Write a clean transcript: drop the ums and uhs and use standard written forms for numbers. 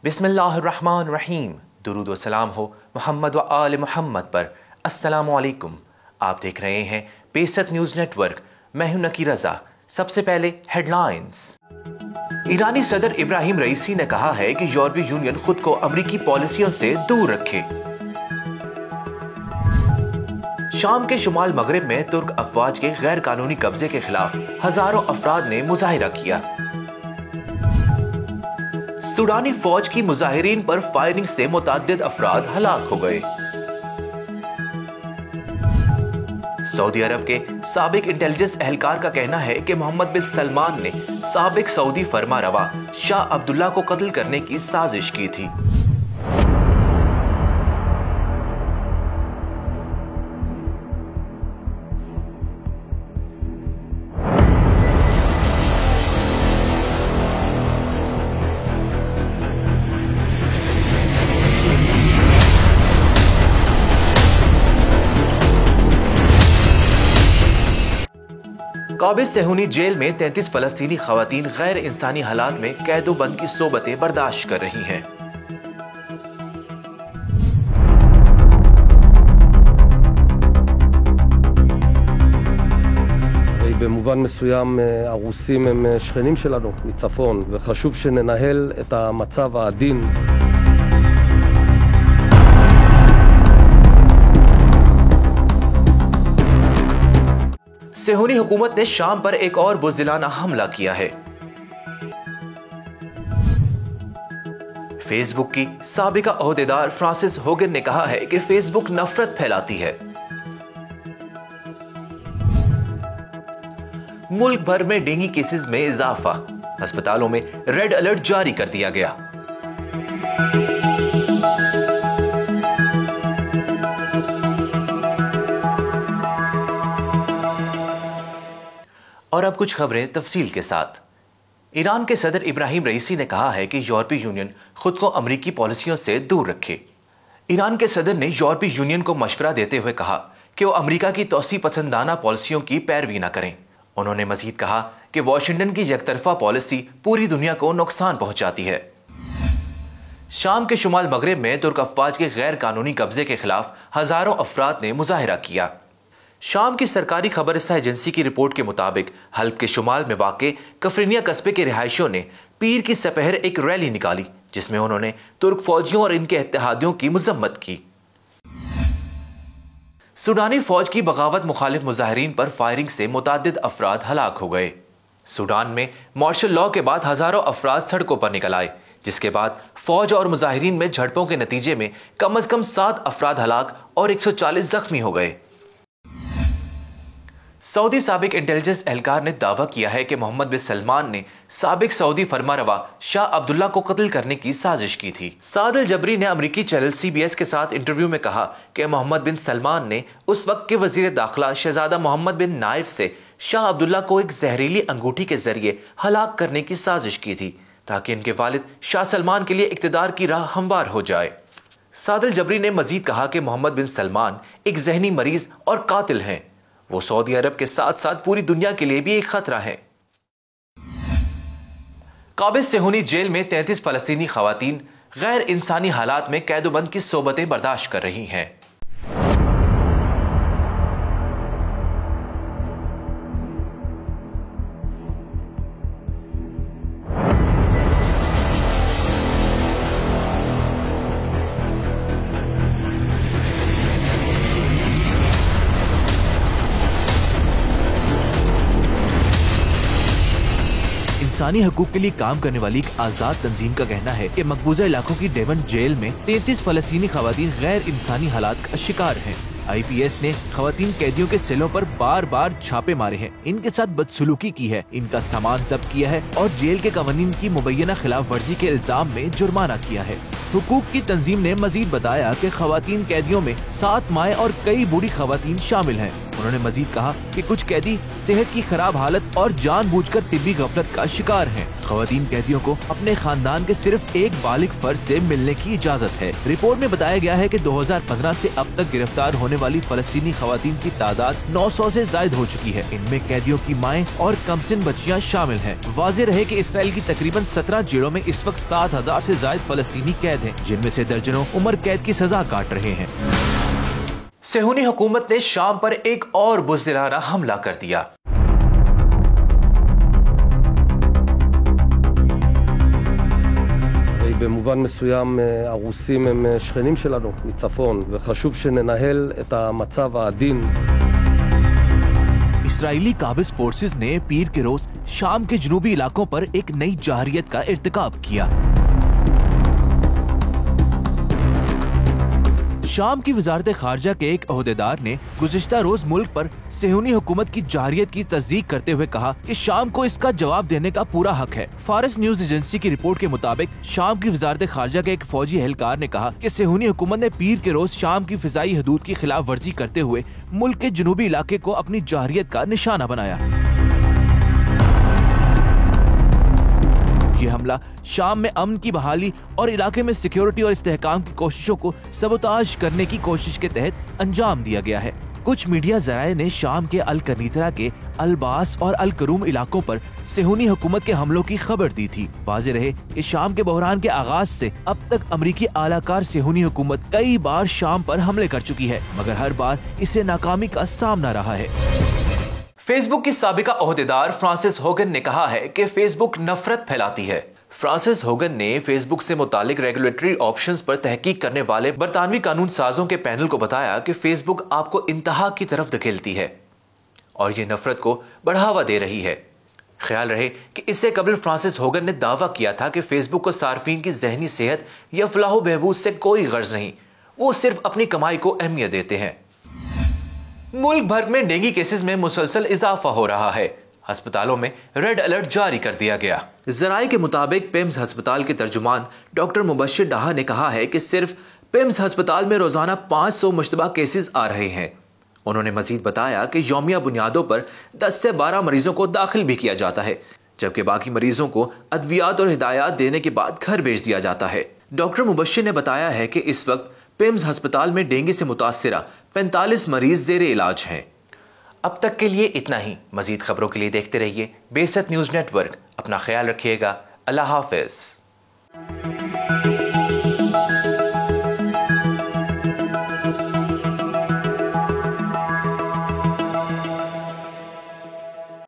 बिस्मिल्लाहिर्रहमानिर्रहीम। दुरूद व सलाम हो मोहम्मद व आले मोहम्मद पर। अस्सलामु अलैकुम। आप देख रहे हैं बेसत न्यूज नेटवर्क। मैं हूं नकी रजा। सबसे पहले हेडलाइंस। ईरानी सदर इब्राहिम रईसी ने कहा है कि यूरोपीय यूनियन खुद को अमेरिकी पॉलिसियों से दूर रखे। शाम के शुमाल मगरिब में तुर्क अफवाज के गैर कानूनी कब्जे के खिलाफ हजारों अफराद ने मुजाहिरा किया। सूडानी फौज की मुजाहिरीन पर फायरिंग से मुतअद्दिद अफराद हलाक हो गए। सऊदी अरब के साबिक इंटेलिजेंस एहलकार का कहना है कि मोहम्मद बिन सलमान ने साबिक सऊदी फरमारवा शाह अब्दुल्ला को कत्ल करने की साजिश की थी। काबिज सेहूनी जेल में 33 फलस्तीनी खवातीन गैर इंसानी हालात में कैदोबंद की सोबतें बर्दाश्त कर रही हैं। במובן מסוים הרוסים הם שכנים שלנו מצפון, וחשוב שננהל את המצב העדין. सेहूनी हुकूमत ने शाम पर एक और बुज़दिलाना हमला किया है। फेसबुक की साबिका ओहदेदार फ्रांसिस होगन ने कहा है कि फेसबुक नफरत फैलाती है। मुल्क भर में डेंगू केसेस में इजाफा, अस्पतालों में रेड अलर्ट जारी कर दिया गया। और अब कुछ खबरें तफसील के साथ। ईरान के सदर इब्राहिम रईसी ने कहा है कि यूरोपीय यूनियन खुद को अमेरिकी पॉलिसियों से दूर रखे। ईरान के सदर ने यूरोपीय यूनियन को मशवरा देते हुए कहा कि वो अमेरिका की तौसी पसंदाना पॉलिसियों की पैरवी न करें। उन्होंने मजीद कहा कि वाशिंगटन की यकतरफा पॉलिसी पूरी दुनिया को नुकसान पहुंचाती है। शाम के शुमाल मगरिब में तुर्क अफवाज के गैर कानूनी कब्जे के खिलाफ हजारों अफराद ने मुजाहिरा किया। शाम की सरकारी खबरसां एजेंसी की रिपोर्ट के मुताबिक हल्ब के शुमाल में वाक़े कफरिनिया कस्बे के रिहायशियों ने पीर की सपहर एक रैली निकाली, जिसमें उन्होंने तुर्क फौजियों और इनके इत्तेहादियों की मजम्मत की। सूडानी फौज की बगावत मुखालिफ मुजाहिरीन पर फायरिंग से मुतअद्दिद अफराद हलाक हो गए। सूडान में मार्शल लॉ के बाद हजारों अफराद सड़कों पर निकल आए, जिसके बाद फौज और मुजाहिरीन में झड़पों के नतीजे में कम अज कम 7 अफराद हलाक और 140 जख्मी हो गए। सऊदी साबिक इंटेलिजेंस एहलकार ने दावा किया है कि मोहम्मद बिन सलमान ने साबिक सऊदी फरमारवा शाह अब्दुल्ला को कत्ल करने की साजिश की थी। साद अल जबरी ने अमेरिकी चैनल CBS के साथ इंटरव्यू में कहा कि मोहम्मद बिन सलमान ने उस वक्त के वजीर दाखिला शहजादा मोहम्मद बिन नाइफ से शाह अब्दुल्ला को एक जहरीली अंगूठी के जरिए हलाक करने की साजिश की थी, ताकि इनके वालिद शाह सलमान के लिए इक्तदार की राह हमवार हो जाए। साद अल जबरी ने मजीद कहा कि मोहम्मद बिन सलमान एक जहनी मरीज और कातिल हैं। वो सऊदी अरब के साथ साथ पूरी दुनिया के लिए भी एक खतरा है। काबिज सेहूनी जेल में 33 फलस्तीनी खवातीन गैर इंसानी हालात में कैदोबंद की सोबतें बर्दाश्त कर रही हैं। इंसानी हकूक के लिए काम करने वाली एक आजाद तंजीम का कहना है कि मकबूजा इलाकों की डेवन जेल में 33 फलस्तीनी खवातीन गैर इंसानी हालात का शिकार हैं। IPS ने खवातीन कैदियों के सेलों पर बार बार छापे मारे हैं, इनके साथ बदसलूकी की है, इनका सामान जब्त किया है और जेल के कवानीन की मुबैना खिलाफ वर्जी के इल्जाम में जुर्माना किया है। हुकूक की तंजीम ने मजीद बताया कि खवातीन कैदियों में 7 माएँ और कई बूढ़ी खवातीन शामिल हैं। उन्होंने मजीद कहा कि कुछ कैदी सेहत की खराब हालत और जानबूझकर तिब्बी गफलत का शिकार हैं। खवातीन कैदियों को अपने खानदान के सिर्फ एक बालिग फर्द से मिलने की इजाजत है। रिपोर्ट में बताया गया है कि 2015 से अब तक गिरफ्तार होने वाली फलस्तीनी खवातीन की तादाद 900 से ज्यादा हो चुकी है। इनमें कैदियों की माएं और कमसिन बच्चियां शामिल हैं। वाज़ेह रहे कि इसराइल की तकरीबन 17 जेलों में इस वक्त 7000 से ज्यादा फलस्तीनी कैद हैं, जिनमें से दर्जनों उम्र कैद की सजा काट रहे हैं। सेहूनी हुकूमत ने शाम पर एक और बुज़दिलाना हमला कर दिया। במובן מסוים הרוסים הם שכנים שלנו מצפון, וחשוב שננהל את המצב העדין. इसराइली काबिज फोर्सेस ने पीर के रोज शाम के जनूबी इलाकों पर एक नई जारहियत का इर्तिकाब किया। शाम की वजारत खारजा के एक ओहदेदार ने गुज़िश्ता रोज मुल्क पर सेहूनी हुकूमत की जारहियत की तस्दीक करते हुए कहा कि शाम को इसका जवाब देने का पूरा हक है। फारस न्यूज एजेंसी की रिपोर्ट के मुताबिक शाम की वजारत खारजा के एक फौजी एहलकार ने कहा कि सेहूनी हुकूमत ने पीर के रोज शाम की फिजाई हदूद की खिलाफ वर्जी करते हुए मुल्क के जनूबी इलाके को अपनी जारहियत का निशाना बनाया। ये हमला शाम में अमन की बहाली और इलाके में सिक्योरिटी और इस्तेहकाम की कोशिशों को सबोताज करने की कोशिश के तहत अंजाम दिया गया है। कुछ मीडिया जराए ने शाम के अल कनीतरा के अलबास और अल करूम इलाकों पर सेहूनी हुकूमत के हमलों की खबर दी थी। वाज़ेह रहे कि शाम के बहरान के आगाज से अब तक अमरीकी आलाकार सेहूनी हुकूमत कई बार शाम पर हमले कर चुकी है, मगर हर बार इसे नाकामी का सामना रहा है। फेसबुक की साबिका ओहदेदार फ्रांसिस होगन ने कहा है कि फेसबुक नफरत फैलाती है। फ्रांसिस होगन ने फेसबुक से मुतालिक रेगुलेटरी ऑप्शंस पर तहकीक करने वाले बरतानवी कानून साजों के पैनल को बताया कि फेसबुक आपको इंतहा की तरफ धकेलती है और ये नफरत को बढ़ावा दे रही है। ख्याल रहे कि इससे कबल फ्रांसिस होगन ने दावा किया था कि फेसबुक को सार्फिन की जहनी सेहत या फलाह बहबूद से कोई गर्ज नहीं, वो सिर्फ अपनी कमाई को अहमियत देते हैं। मुल्क भर में डेंगू केसेस में मुसलसल इजाफा हो रहा है। अस्पतालों में रेड अलर्ट जारी कर दिया गया। जराये के मुताबिक पिम्स अस्पताल के तर्जुमान डॉक्टर मुबश्शिर डाहा ने कहा है कि सिर्फ पिम्स अस्पताल में रोजाना 500 मुश्तबा केसेस आ रहे हैं। उन्होंने मजीद बताया कि यौमिया बुनियादों पर 10 से 12 मरीजों को दाखिल भी किया जाता है, जबकि बाकी मरीजों को अद्वियात और हिदायत देने के बाद घर भेज दिया जाता है। डॉक्टर मुबश्शिर ने बताया है कि इस वक्त पिम्स अस्पताल में डेंगू से मुतासिरा 45 मरीज ज़ेरे इलाज हैं। अब तक के लिए इतना ही। मजीद खबरों के लिए देखते रहिए बेसत न्यूज़ नेटवर्क। अपना ख्याल रखिएगा। अल्लाह हाफिज।